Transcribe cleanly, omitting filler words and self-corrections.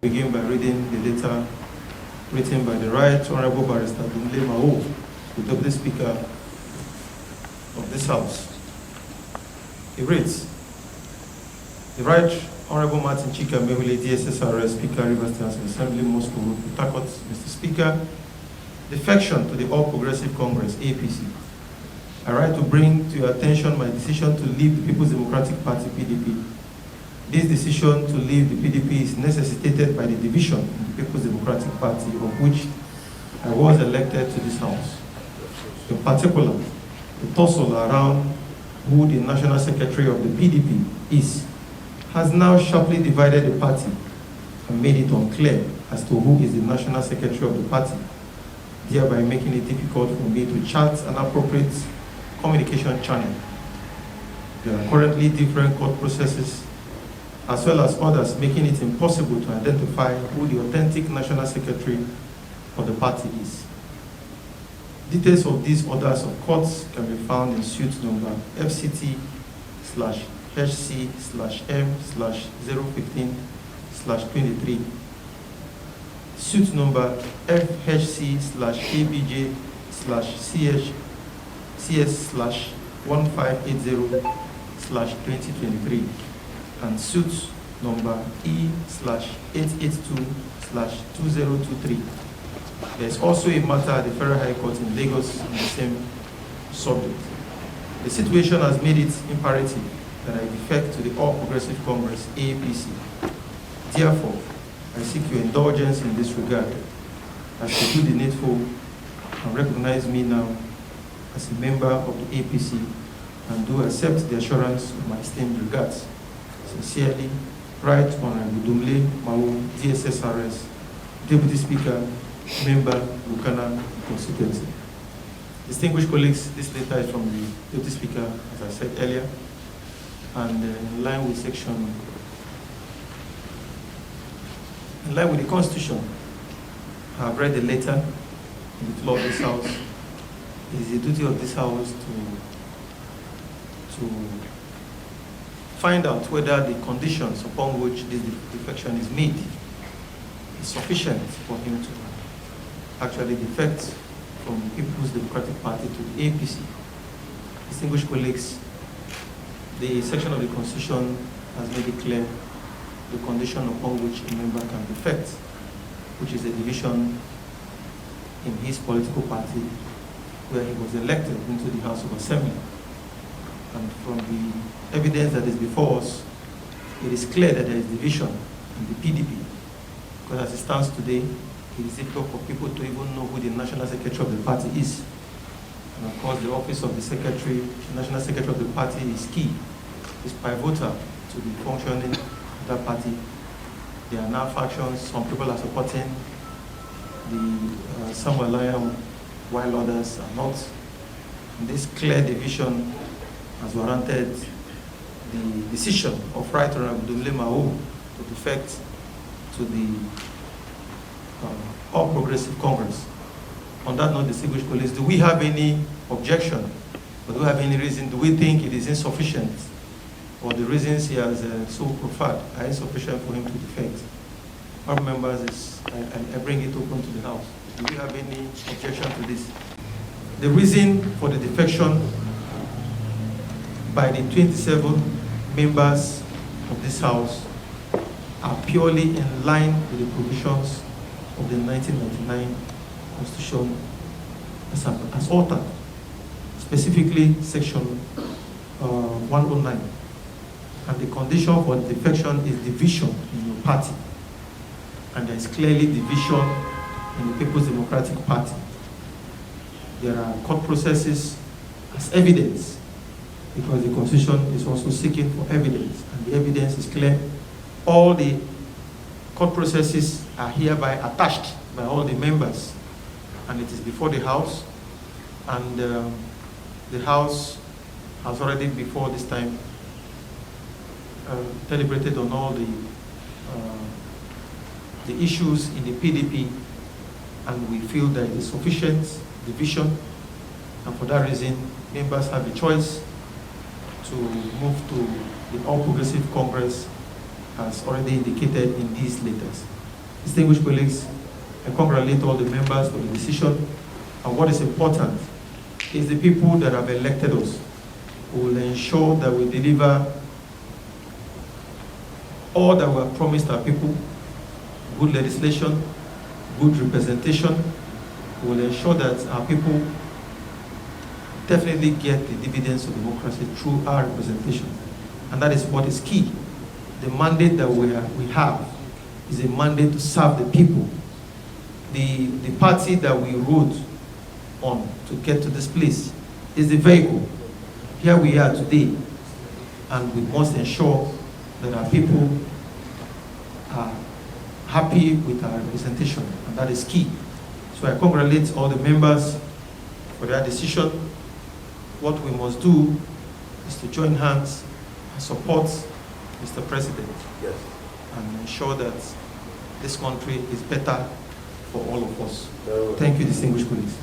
Begin by reading the letter written by the Right Honourable Barrister Amaewhule, the Deputy Speaker of this House. It reads, the Right Honourable Martins Amaewhule, DSSRS Speaker, Rivers State Assembly, Moscow, Port Harcourt. Mr. Speaker, defection to the All Progressives Congress APC. I write to bring to your attention my decision to leave the Peoples Democratic Party PDP. This decision to leave the PDP is necessitated by the division in the Peoples Democratic Party, of which I was elected to this House. In particular, the tussle around who the National Secretary of the PDP is has now sharply divided the party and made it unclear as to who is the National Secretary of the party, thereby making it difficult for me to chart an appropriate communication channel. There are currently different court processes as well as others, making it impossible to identify who the authentic National Secretary of the party is. Details of these orders of courts can be found in suit number FCT/HC/M/015/23, suit number FHC/KBJ/CS/1580/2023, and suit number E/882/2023. There is also a matter at the Federal High Court in Lagos on the same subject. The situation has made it imperative that I defect to the All Progressives Congress APC. Therefore, I seek your indulgence in this regard as to do the needful and recognize me now as a member of the APC, and do accept the assurance of my esteemed regards. Sincerely, Right Honourable Amaewhule, DSSRS, Deputy Speaker, Member, Bukana Constituency. Distinguished colleagues, this letter is from the Deputy Speaker, as I said earlier, and in line with the Constitution, I have read the letter in the floor of this House. It is the duty of this House to find out whether the conditions upon which this defection is made is sufficient for him to actually defect from the Peoples Democratic Party to the APC. Distinguished colleagues, the section of the Constitution has made it clear the condition upon which a member can defect, which is a division in his political party where he was elected into the House of Assembly. And from the evidence that is before us, it is clear that there is division in the PDP. Because as it stands today, it is difficult for people to even know who the National Secretary of the party is. And of course, the office of the Secretary, the National Secretary of the party is key, is pivotal to the functioning of that party. There are now factions, some people are supporting some are loyal, while others are not. And this clear division has warranted the decision of Right Honourable Amaewhule to defect to the All Progressives Congress. On that note, distinguished colleagues, do we have any objection, or do we have any reason? Do we think it is insufficient, or the reasons he has so proffered are insufficient for him to defect? Our members, I bring it open to the House. Do we have any objection to this? The reason for the defection by the 27 members of this House are purely in line with the provisions of the 1999 Constitution as altered, specifically Section 109. And the condition for defection is division in your party. And there is clearly division in the Peoples Democratic Party. There are court processes as evidence, because the Constitution is also seeking for evidence, and the evidence is clear. All the court processes are hereby attached by all the members, and it is before the House, and the House has already before this time deliberated on all the issues in the PDP, and we feel there is sufficient division, and for that reason, members have a choice to move to the All Progressives Congress as already indicated in these letters. Distinguished colleagues, I congratulate all the members for the decision, and what is important is the people that have elected us who will ensure that we deliver all that we have promised our people: good legislation, good representation. We will ensure that our people definitely get the dividends of democracy through our representation. And that is what is key. The mandate that we have is a mandate to serve the people. The party that we rode on to get to this place is the vehicle. Here we are today, and we must ensure that our people are happy with our representation, and that is key. So I congratulate all the members for their decision. What we must do is to join hands and support Mr. President, yes, and ensure that this country is better for all of us. No. Thank you, distinguished colleagues.